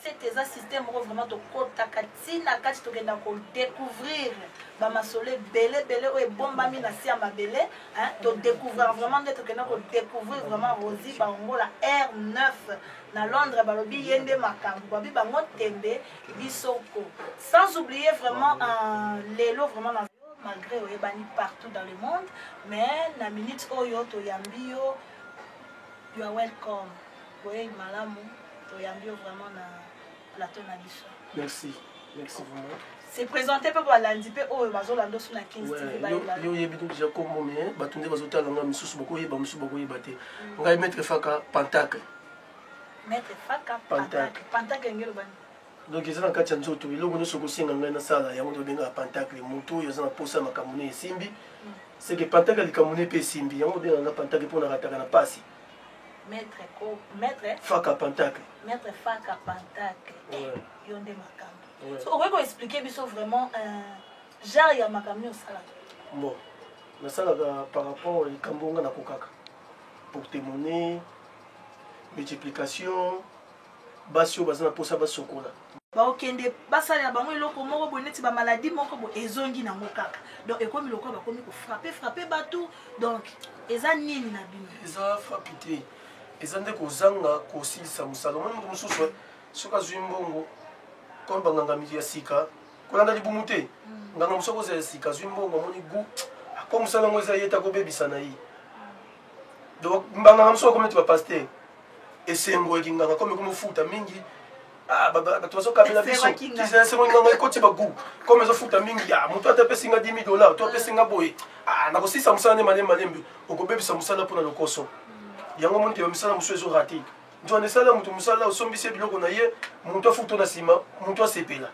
c'est un système vraiment de kotakati na kati to kenda ko découvrir ba masole belé o bomba mi na si ma belé hein to découvrir vraiment to kenda ko découvrir vraiment Rosie Bangola R9 na Londres balobi yende makambo babi bango tembe bisoko sans oublier vraiment lelo vraiment na malgré oyebani partout dans le monde mais na minute oyo to yambio you are welcome oui malamu to yambio vraiment na plateau na biso. Merci vraiment. C'est présenté par Balandi pe o bazolando sur la 15 TV ba ila. Yo yebi donc déjà comme mais batunde bazotala nga misusu boko yeba misusu boko yebate. Ngai maître Faka Pentacle. Maître Faka Pentacle. Pentacle ngelo bani. Donc ils ont kati nzoto ilongo nyonso kosenga ngai na sala yango to benga Pentacle moto yo zana posa makamune simbi. C'est que Pentacle likamune pe simbi yango benga Pentacle pona rataka na pasi. Maître Faka Pentacle. Maître Faka Pentacle. Yonde makambo. So on va expliquer biso vraiment genre ya makambo sala. Bon. Na sala par rapport au kambonga na kokaka. Pour témoigner multiplication basio bazana posa basokola. Ba okende basala ya bango eloko moko boneti ba maladie moko bo ezongi na ngokaka. Donc ekomi lokwa ba komi ko frapper batou donc eza nini na bino. Eza frappité. Eza nde kozanga kosilisa musala mwana mutu mususu soka zwimbongo comme banganga miti ya sika kolanda libumu te nganga musoko za sika zwimbongo moni gu comme musala ngo eza yeta ko bebisa na yi donc mbanga musoko comme tu vas pasteur esengo ekinganga comme futa mingi baba bato kabela biso kisa sengo nganga ekoti ba gu comme zo futa mingi mutu atapesinga $10,000 to apesinga boye na kosisa musala ne malembe okobebisa musala pona lokoso yango moni te misala musu ezo raté ndio nesala mutu musala osombise biloko na ye mutu afuto na sima mutu asepela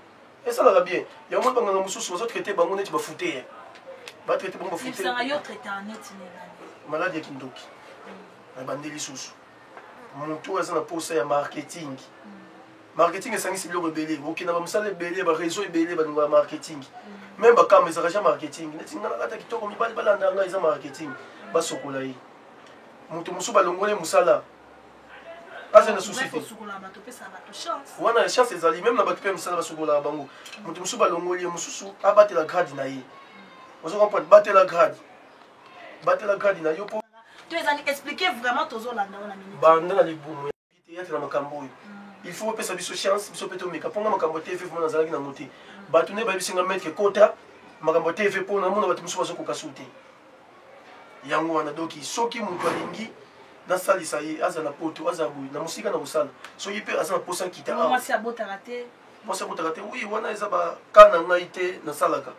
esala la bien yango banganga mususu bazo traiter bango neti ba futer ba traiter bango futer ça yo traiter net maladie ya kindoki na bandeli susu mutu azana posa ya marketing esangisi biloko ebele okina ba musala ebele ba réseau ebele ba ngwa marketing même ba kam ezaka ja marketing neti ngana kata kitoko mibali balanda nga eza marketing basokola yi mutu musu balongole musala asa na souci te wana chance ezali même na bato pe musala basokola bango mutu musu balongoli mususu abatela grade na ye ozo comprendre batela grade na yo po tu ezali expliquer vraiment tozolanda na minute banda na libumu ya na makambo oyo il faut pesa biso chance biso pe to meka ponga makambo TV vraiment nazalaki na moté bato ne babisinga mettre kota makambo TV pona mona bato musu bazokoka sute yango wana doki soki mutu alingi na salisa ye aza na poto aza boui na musika na kosala so ye pe aza na posa kita mwasi abotaka te oui wana eza bakana ngai te nasalaka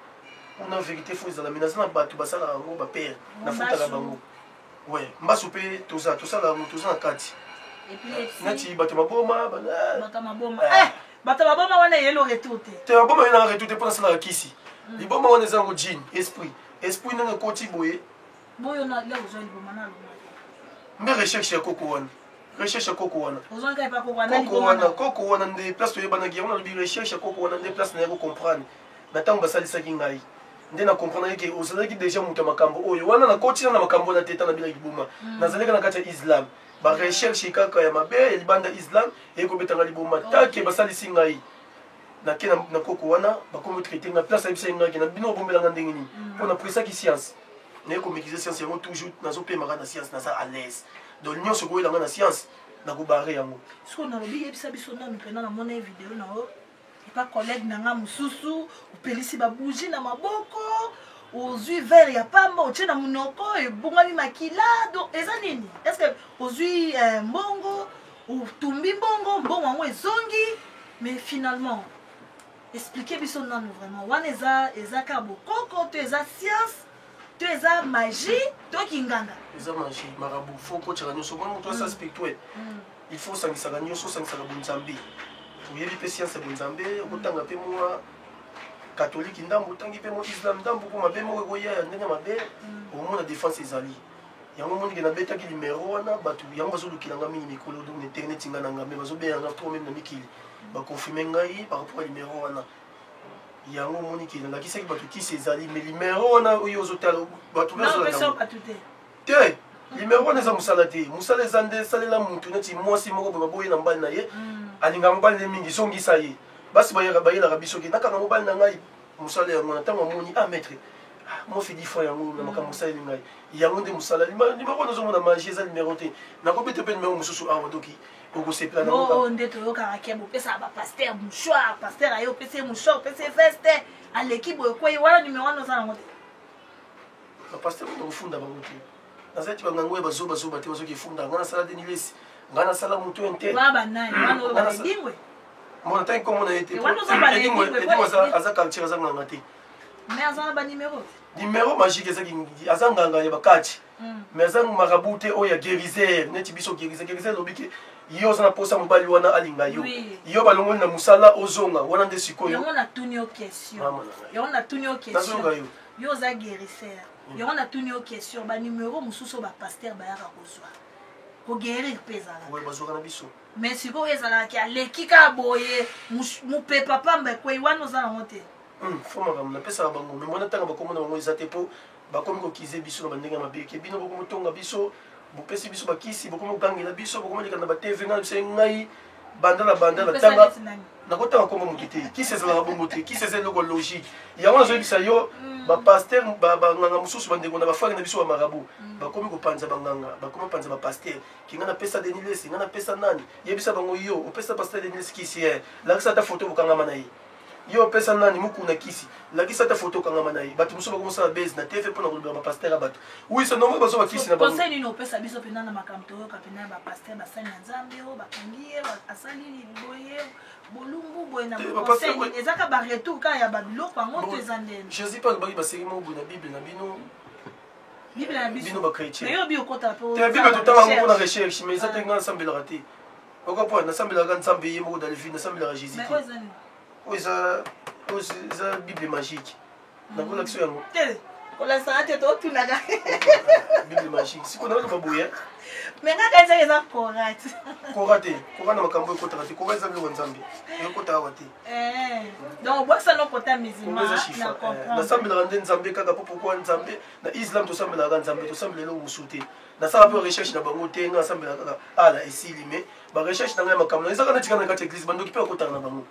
ona vérité fo ezala mina aza na bato basalaka yango bapere nafutaka bango we mbasu mpe tosala yango toza na kati neti bato maboma bato maboma wana eyelo retour te maboma yenaka retour te mpo nasalaka kisi liboma wana eza yango jean esprit ndenge ekoti boye boyo na leo zo liboma na lo mbe recherche ya koko wana ozonga pa koko wana nde place to yebana gi wana bi recherche ya koko wana nde place na yako comprendre na tango basalisa ki ngai nde na comprendre ke ozalaki déjà mutu makambo oyo wana na kotina na makambo na teta na bila liboma nazaleka na kati ya islam ba recherche kaka ya mabe ya libanda islam eko betanga liboma take basalisi ngai na ke na koko wana bakomi traiter na place ya bisa ngai na bino bombelanga ndenge nini pona presa ki science ne ko maîtriser science yango toujours nazo pemaka na science naza à l'aise donc nyonso koyelanga na science na kobare yango so na lobi yebisa biso nanu pena na mona video na o pas collègue nanga mususu upelisi babuji na maboko ozui verre ya pamba otie na munoko ebongami makila donc eza nini est-ce que ozui mbongo utumbi mbongo yango ezongi mais finalement expliquer biso nanu vraiment wana eza ka bokoko to eza science tu es à magie, toi qui nganga. Tu es à magie, marabout. Il faut que tu aies toi ça spirituel. Il faut que tu aies ça bonzambi. Pour y aller science bonzambi, autant que moi catholique ndambo, autant que moi islam ndambo pour ma belle moi goya ndenge ma belle. Au moins la défense est ali. Yango monde qui na beta qui numéro wana batu yango bazolu kilanga mini mikolo donc internet ngana ngambe bazobe yanga trop même na mikili. Ba confirmer ngai par rapport à numéro wana. Yango moni ki na kisaki batu ki sezali mais numéro na oyo ozotala batu na personne pas tout te numéro na za musala te musala zande salela mutu neti mwasi moko ba boye na mbali na ye alinga mobali ne mingi zongisa ye basi bayelaka biso ke nakanga mobali na ngai mosala yango na ntango amoni maître mofi 10 fois yango na makambo osaleli ngai yango nde mosala nimero nazomona magie eza nimero te nakobete mpe nimero mosusu awa doki okosepela nde toyokaka ke bopesaka bapaster mouchoir paster aye opesa ye mouchoir opesa ye veste aleki boye kwei wana nimero wana oza nango te bapaster mpona kofunda bango te nazalaki bangango oyo bazoba te bazoki efunda ngai nasala denilesi ngai nasala moto intebalingwe mbona ntangi komona ye te aza quartier aza nganga te mais aza na banimero nimero magique ezaki aza nganga ya bakati mais aza marabu te oyo ya guériser neti biso guériser elobi ke yo oza na posa mobali wana alinga yo yo balongoli na mosala ozonga wana nde sikoyo yango natuni yo question yo oza guériser yango natuni yo question banimero mosusu bapaster bayaka kozwa koguérir mpe ezalaka bazwaka na biso mais sikoyo ezalaki aleki kaka boye mopepa pamba ekwei wana oza nango te fo makambo napesaka bango me mwana ntango bakomona bango eza te mpo bakomi kokize biso na bandenge ya mabe ke bino bokomi kotonga biso bopesi biso bakisi bokomi kokangela biso bokomi oleka na batv ngai biso ngai banda na tanga nakotanga kombo motu te kisi ezalaka bongo te kisi eza eloko logique yango nazoyebisa yo bapaster banganga mosusu bandeko na bafari na biso bamarabu bakomi kopanza banganga bakomi kopanza bapaster ki ngai napesa denilesi ngai napesa nani yebisa bango yo opesa paster denilesi kisi lakisa ata foto bokangama na ye yo opesa nani mokuna kisi lakisa ata foto okangama na ye bato mosusu bakomosala base na tv mpona kolobela bapaster ya bato wi sa nomoi bazwa bakisi na conseil nini opesa biso mpena na makambo toyoka mpena ya bapaster basali na nzambe oyo bakangi ye asali boye bolumbu boye na conseil nini ezaka baretour kaka ya babiloko yango to eza ndeni jésus mpe alobaki baseri mo boye na bible na bino bachrétien bible totanga ngo mpona recherche mais eza te nga nasambelaka te okopo nasambelaka nzambe ye moko dalevi nasambelaka jésus te oyo eza bible magique nakolakisa yango kolasaka te totunaka bible magique siko naloba boye mais kaka ezaka eza kora te kora na makambo ekotaka te kora eza biloko nzambe ekota awa te donc bwasana okota musulman nasambelaka nde nzambe kaka mpo pourkui nzambe na islam tosambelaka nzambe tosambela eloko mosu te nasala mpe recherche na bango te nga nasambelaka kaka ala esili mais barecherche na ngai ya makambo ezaka natikana na kati ya église bandoki mpe bakotaka na bango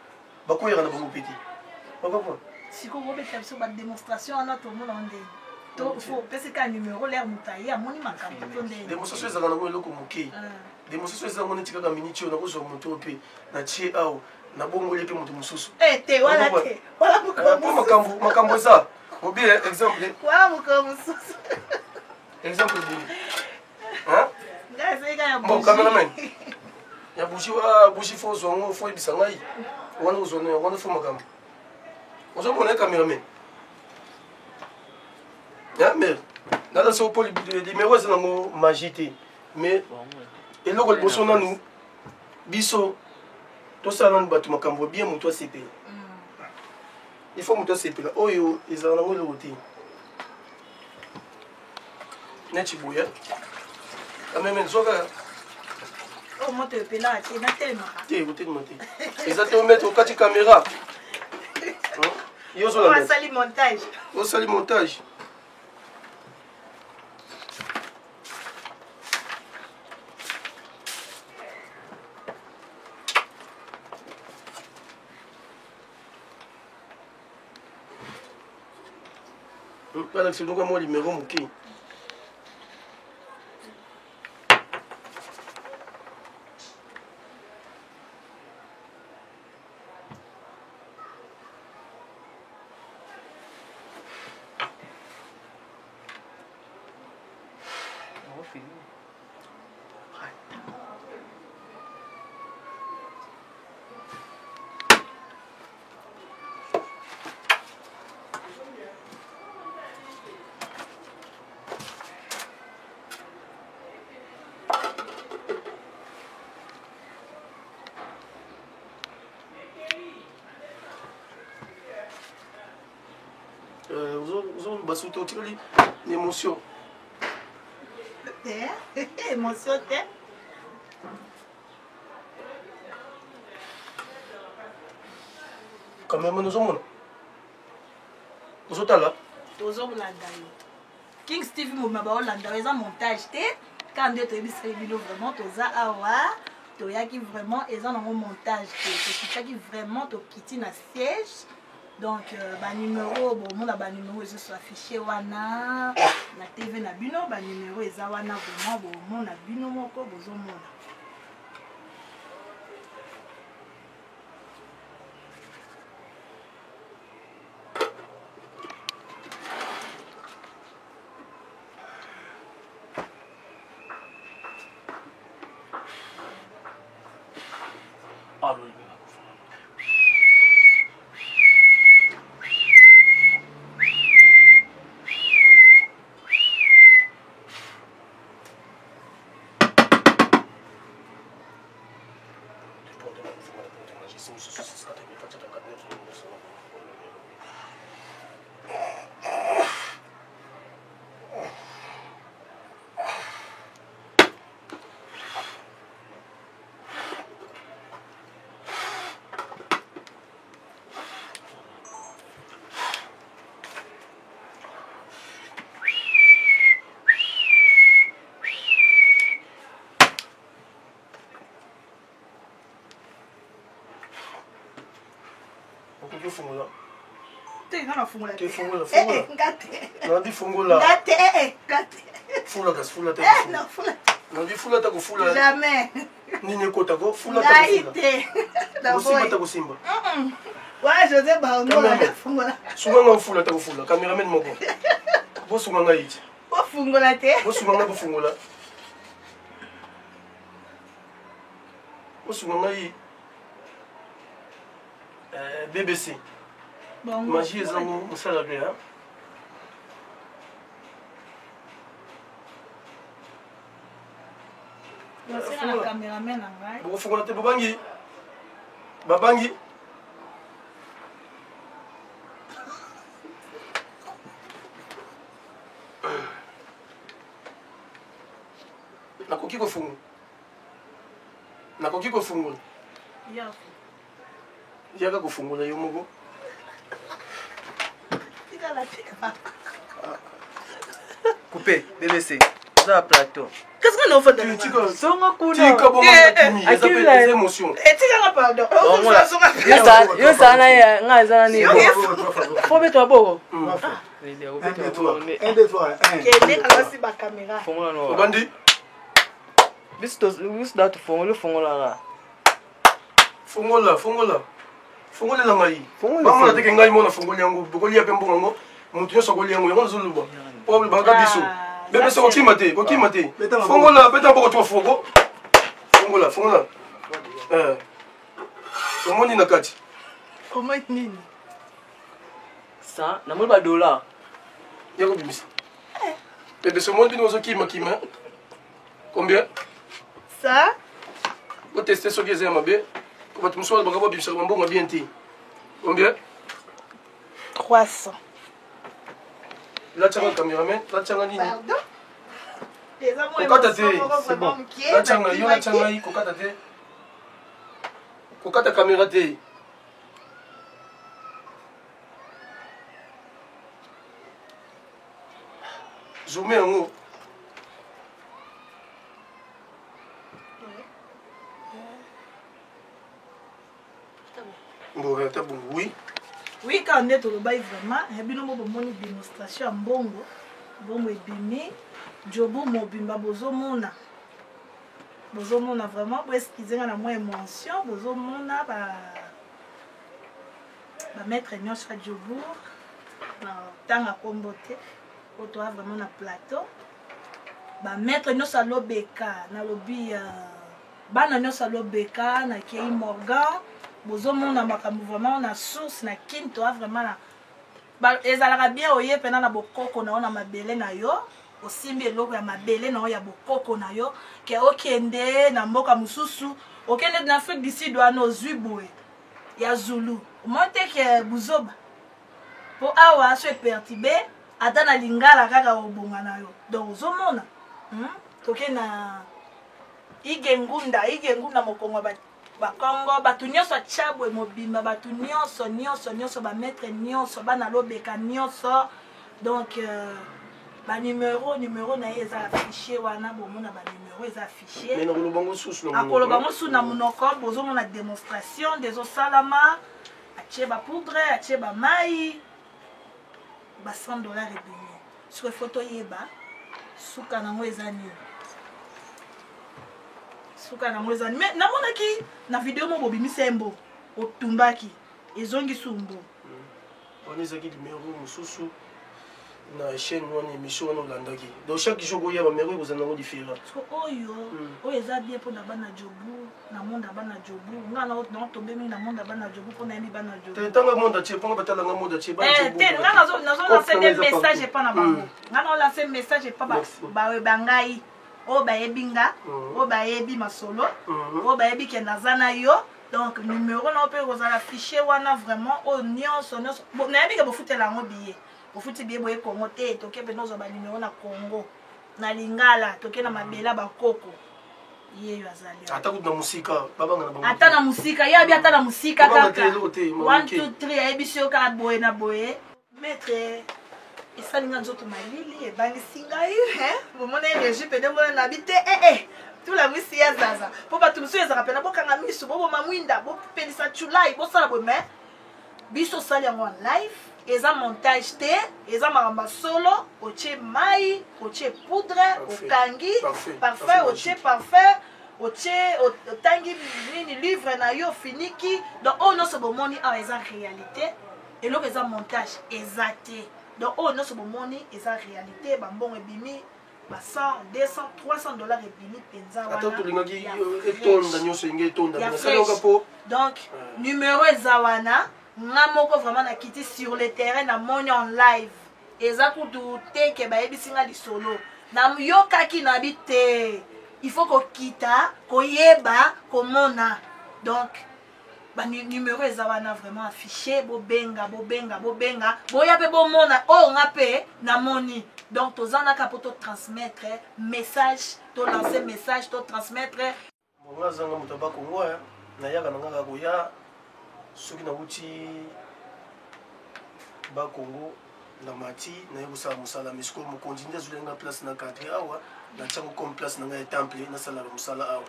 bakoyaka na bango pete bakopona sikoyo kobeta biso badémonstration wana tomona ndenge opesi ka numero lere moto aye amoni makambo to ndenge démonstration ezalaka nango eloko moke démonstration ezango neti kaka miniti oyo nakozwa moto oyo mpe natie awa nabongoli mpe moto mosusu te wana te mpo makambo eza obi exemple wana mokolo mosusu exemple bini ngai ezalika ya bon cameraman ya bushi fo ozwa ngo fo yebisa ngai wana ozwa wana fo makambo ozomona ye cameraman mais nala so mpo limero eza nango magie te mais eloko liboso nanu biso tosala nanu bato makambo bien moto asepela il faut moto asepela oyo ezala nango eloko te neti boya ameme zwaka moto epelaka te natelemaka te kotelema te eza te omettre okati caméra yo osali montage osali montage alakisi donc mwa limero moke basuti otikali émotion émotion te quand même ozomona ozotala tozolanda yo King Steve moma baolanda yo eza montage te kaka nde toyebisaki bino vraiment toza awa toyaki vraiment eza nango montage tokitaki vraiment tokiti na siège donc banuméro bomona banuméro ezoso affiché wana na tv na bino banuméro eza wana vraiment bomona bino moko bozomona. Fungola. Tengana fungola. Te fungola, fungola. Ngate. Nandi fungola. Ngate, ngate. Fula gas, fula ta. Non, fula. Nandi fula ta ko fula. Jamais. Nini kota ko fula ta ko fula. La simba ta ko simba. Ouais, José Bangola fungola. Sunga fula ta ko fula. Cameraman moko. Bo sunga ngai. Bo fungola te. Bo sunga ngai bo fungola. Bo sunga ngai. BBC. Magie ezango musala pe ha. Você na cameraman ngai. Bo fungola te babangi. Babangi. Nakoki ko fungola. Nakoki ko fungola. Yeah. Yaka kufungula yo moko. Coupé, BBC. Ça plateau. Qu'est-ce qu'on a fait dans le Songo kuna. Tika bon matini, ça s'appelle des émotions. Et tika pardon. Yo ça na ya ngaza ni. Faut mettre toi boko. Un, deux, trois, un. Kende kala si ba caméra. Fongola no. Bandi. Bis da to fongola la. Fongola. Fongola la ngai. Bamona teke ngai mona fongola yango, bokoli ya pembo ngo. Mutu nyoso koli yango yango zuluba. Poble banga biso. Bebe so kokimate. Fongola beta boko to fogo. Fongola. Omoni na kati. Comment nini? Ça, na mo ba dollar. Yako bimisa. Bebe so moni bino zo kima. Combien? Ça? Vous testez ce que c'est ma bé. Comment tu me sois bagabo bimisa mbongo bien ti. Combien? 300. Là tu as un caméraman, là tu as un nini. Pardon? Les amours c'est bon. Là tu as un yo, là tu as un kokata te. Kokata caméra te. Zoomé en haut. Bon, t'as bon, oui. Oui, quand on est au Dubaï, vraiment, il y a une démonstration en bongo. Bongo et bimi. Jobo mobimba bozomona. Bozomona vraiment, pour excuser la moins émotion. Bozomona, mettre une sur Jobo. Tant à comboter. Pour toi, vraiment, na plateau. Mettre une sur l'obeka. Na lobby. Bana une sur l'obeka. Na Kei Morgan. Bozomona makambo vraiment na source na kinto vraiment na ezalaka bien oye pena na bokoko na ona mabele na yo osimbi eloko ya mabele na ya bokoko na yo ke okende na mboka mususu okende na Afrique du Sud wana ozwi boye ya Zulu monte ke buzoba po awa so pertibe ata na lingala kaka obonga na yo donc ozomona toke na igengunda mokongo ba Bakongo, batu nyonso chabwe mobimba, batu nyonso, ba maître nyonso, bana lobeka nyonso. Donc, ba numéro na ye eza affiché wana bomona ba numéro eza affiché mais nakoloba ngo susu na akoloba ngo susu na monoko bozomona démonstration des osalama atie ba poudre atie ba mai ba $100 ebimi sur photo yeba suka nango eza nini suka nango eza nini mais namonaki na video mo bobimisa embo otumbaki ezongi sumbu wana ezaki numéro mosusu na chaîne wana émission wana olandaki donc chaque jour oya bamero ekozala nango différent oyo eza bien mpona bana jobu na monde bana jobu nga naotombe mingi na monde bana jobu mpona yebi bana jobu tanga monde atie mponga batalanga monde atie te nga nazolanse des messages epa na bango nga naolanse message epa bangai oyo bayebi nga oyo bayebi masolo oyo bayebi ke naza na yo donc numéro na mpe kozala fichier wana vraiment oyo nyonso nayebi ke bofutela yango billet ofuti biye boye Congo te toke mpe nozwa banimero na Congo na Lingala toke na mabela bakoko yeyo azali ata kuti na musika babanga na bango ata na musika ye abi ata na musika kaka 1 1 2 3 ayebisi yo kaka boye na boye maître esalinga nzoto malili ebangisi ngai bomona énergie mpe ndemona na bi te tula mwisi ya zaza mpo bato mosusu ezaka mpe na bokanga miso boboma mwinda bopelisa chulai bosala boye me biso osali yango en live eza montage te eza makambo solo otie mai otie poudre okangi parfait otie parfait otie otangi nini livre na yo finiki donc oyo nyonso bomoni awa eza réalité eloko eza montage eza te donc oyo nyonso bomoni eza réalité bambongo ebimi ba $100 200 $300 ebimi mpenza wana tolingaki etonda nyonso enge etonda nasalaka po donc numéro eza wana nga moko vraiment nakiti sur le terrain na moni en live eza kutu te ke bayebisi nga lisolo na yokaki na bi te il faut kokita koyeba komona donc ba numéro eza wana vraiment affiché bobenga boya pe bomona oyo nga pe na moni donc tozanaka po to transmettre message to lancer message to transmettre bonga zanga moto ba Congo na yaka na nga koya soki nauti ba Congo na mati na yekosala mosala misiko mokonzi nde azulenga place na cadre awa na tiango comme place na ngai ya temple nasalaka mosala awa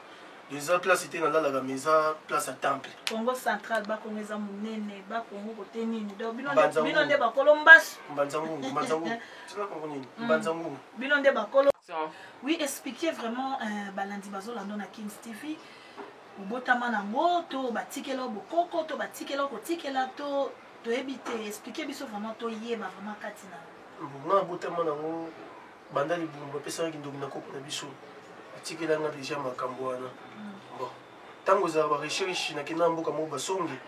eza place te nalalaka mais eza place ya temple Congo central bakongo eza monene bakongo kote nini donc bino nde bakolo mbasu mbanzangungu tina kongo nini mbanzangungu bino nde bakolo oui expliquer vraiment balandi bazolanda na Kings TV obotama nango to batikela bokoko to batikela kotikela to toyebi te expliquer biso vraiment toyeba vraiment kati na nga botama nango banda libumbu bapesaki ndoki na koko na biso atikelanga deja makambo wana bon ntango ezala barecherche nakenda mboka moko basonge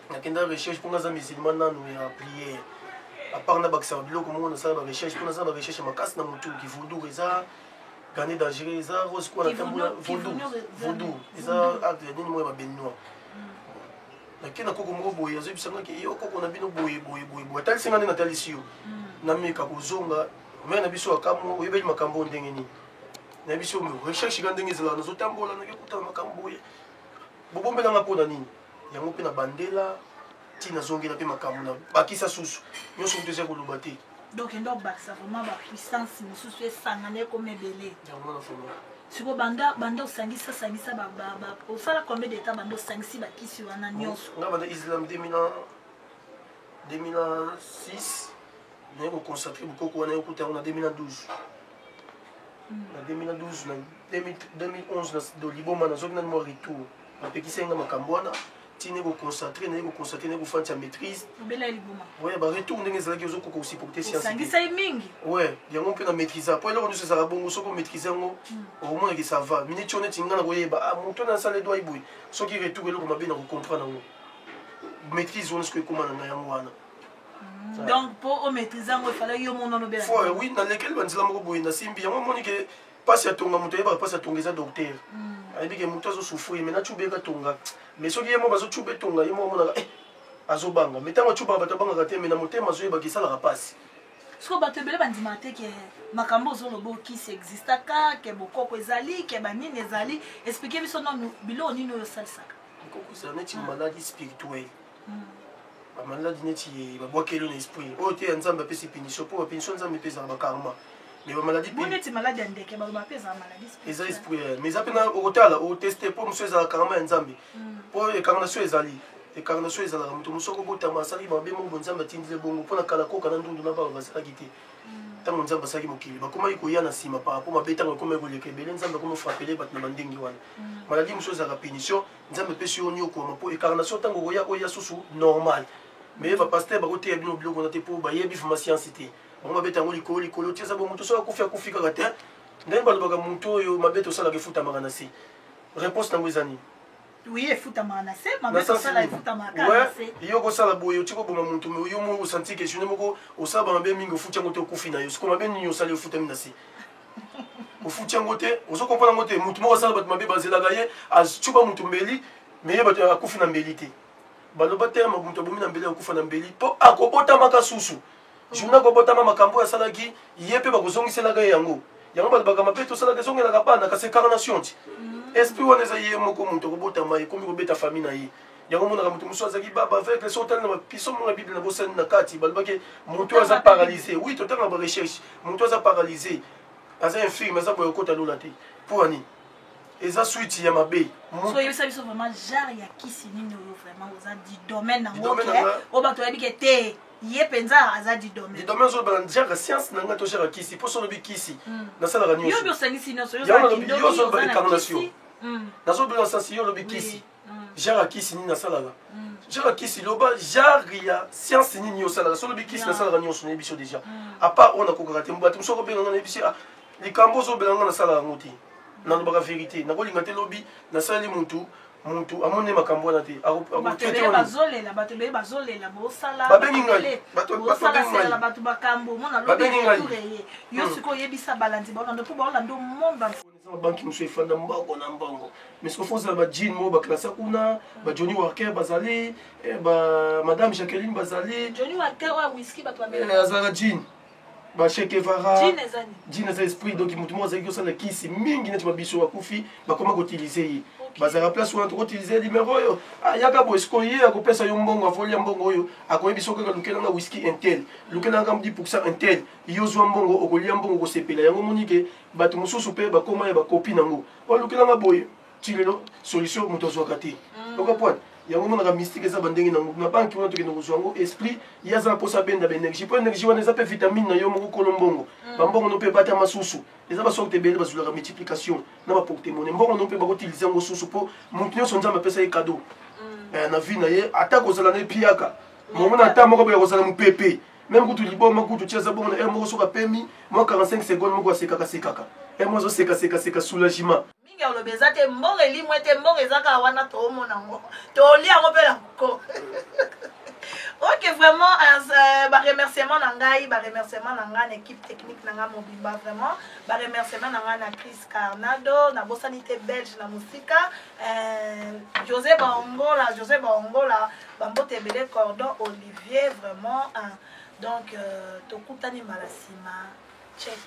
nakenda recherche mpo nga aza musulman nanu ya priere apart na bakisaka biloko moko nasala barecherche mpo naza barecherche makasi na motu kivudur eza gane dangereux eza rose kwa natambola voodoo eza acte ya nini moya babenoir nakenda koko moko boye azoyebisangaki yo koko na bino boye atalisinga nde natalisi yo nameka kozonga mai na biso akamo oyebeli makambo ndenge nini na biso recherche ka ndenge ezalaka nazotambola nakekutana makambo boye bobombelanga mpona nini yango mpe na bandela ti nazongela mpe makambo na bakisa susu nyonso moto eza koloba te donc endo bakisa vraiment bapuissance mosusu esangana ekoma ebele yango na folo siko banda osangisa osala combien de temps banda osangisi bakisi wana nyonso nga banda islam 2006 naye koconcentre bokoko wana yokuta yango na 2012 na 2012 na 2011 na liboma nazoki nani mwa retour napekisa yenga makambo wana tine koconcentre naye koconcentre naye kofandisa maîtrise obela liboma ouais ba retour ndenge ezalaki ozokoka osupporter science osangisa ye mingi ouais yango mpe na maîtrise po eloko nyonso ezalaka bongo soki omaîtrise yango okomonaki ça va miniti oyo neti nga na koyeba moto na asala edwa iboye soki retour eloko mabe na kocomprendre yango maîtrise wana soki ekóma na ngai yango wana donc po omaîtrise yango efalaki yo mona nobela oui nalekeli banzela moko boye nasimbi yango monike mpasi atonga moto ayebaka mpasi atonga eza docteur ayebike moto azosouffrir me nacuba eka tonga mais soki ye mo bazocuba etonga ye mo amonaka azobanga me ntango acubaka bato abangaka te me na motema azoyebaka esalaka mpasi siko bato ebele bandimaka te ke makambo ozoloba okisi existaka ke bokoko ezali ke banini ezali explike biso nano biloko nini oyo osalisaka bokoko ezala neti maladie spirituelle bamaladi neti babwakeli na esprit oyo te ya nzambe apesi pénition mpo bapénition nzambe epesaka bakarma mais bamaladi eza esprit mais eza mpena okotala oteste mpo mosu ezalaka karma ya nzambe mpo ekarnation ezali ekarnation ezalaka moto mosu okobotama asalaki mabe moko nzambe atindile bongo mpona kala koka na ndundu na baba bazalaki te ntango nzambe asalaki mokili bakomaki koya na nsima par rapport mabe ntango ekomaki koleka ebele nzambe akomi ofrapele bato na bandenge wana maladi mosu ezalaka pénition nzambe epesi yo niokoma mpo ekarnation ntango oya oya susu normal mais bapaster bakoteya bino biloko na te mpo bayebi vraimen science te bango babeta yango likolo likolo tieza bo moto soki akufi kaka te ndenge balobaka motu oyo mabe tosalaka efutamaka na se réponse nango eza nini yo kosala boye otika oboma motu me yo moko osanti questione moko osala bamabe mingi ofuti yango te okufi na yo siko mabe nini osali ofutami na se ofuti yango te ozokomprendre yango te motu moko asala bato mabe bazelaka ye acuba motu mbeli me ye bato akufi na mbeli te baloba te moto abomi na mbeli akufa na mbeli mpo akobotamaka susu journée akobotama makambo oyo asalaki ye mpe bakozongiselaka ye yango balobaka mabe tosalaka ezongelaka bana kasi ekarnation ti esprit wana eza ye moko moto akobotama ekomi kobeta famille na ye yango monaka moto mosusu azalaki baba avec so otali na bapiso mona bible na bosani na kati balobaki moto oyo aza paralysé oui totala na barecherche moto oyo aza paralysé aza infirme aza boye okota lola te mpo ani eza suite ya mabe soyebisa biso vraiment genre ya kisi nini oyo vraiment oza di domaine nango ke oyo bato oyebi ke te ye mpenza aza di domaine ozolobaka genre science na ngai to genre kisi mpo so olobi kisi nasalaka yo osangisi nyonso yo ozoloba incarnation nazolobi na sansi yo olobi kisi genre ya kisi nini nasalaka genre ya kisi loba genre ya science nini osalaka so olobi kisi nasalaka nyonso nayebi biso déjà à part oyo nakokaka te bato mosu okobenganga nayebi biso likambo ozobelanga nasalaka yango te nalobaka vérité nakolinga te lobi nasaleli mutu amoni makambo wana te babengi ngai yo sikoyo oyebisa balandi baolanda mpo baolanda omonda banki mosu efanda mbango na mbango mais siko fozala bajine moko baklasa kuna bajohnny walker bazali madame jacqueline bazali azalaka jine bashekevara jine eza esprit donc motu moko azalaki kosala kisi mingi neti babiso bakufi bakoma koutilize ye bazalaka place wana tokoutilize limero oyo yaka boye siko ye akopesa yo mbongo avolia mbongo oyo akoyebi so kaka lukelanga whisky intel lukelanga 10% intel yo zwa mbongo okolia mbongo okosepela yango monike bato mosusu mpe bakoma ya bakopi nango oyo lukelanga boye ti lelo solution moto azwaka te okopwana yango monaka mystique eza bandenge nango na banki wana tokende kozwa yango esprit ye aza na mposa abenda baénergie mpo énergie wana eza mpe vitamine na yo moko kolo mbongo bambongo no mpe bata masusu eza basorte ebele bazwilaka multiplication na baportemone mbongo no mpe bakotilize yango susu mpo motu nyonso nzambe apesa ye cadeau na vie na ye ata kozala na ye piaka momona ata moko boya kozala mopepe même kutu liboma kutu tia aza bongo na ere moko soki apemi mwa 45 seconde moko asekaka ere moko azosekaseka soulagement mingi olobi eza te mbongo elimu ete mbongo ezaka wana toomona yango tolia yango mpe nango ok vraiment baremerciement na ngai na équipe technique na ngai mobimba vraiment baremerciement na ngai na Chris Carnado na bosani te belge na mosika José Baongola bambote ebele cordon Olivier vraiment donc tokutani mbala nsima check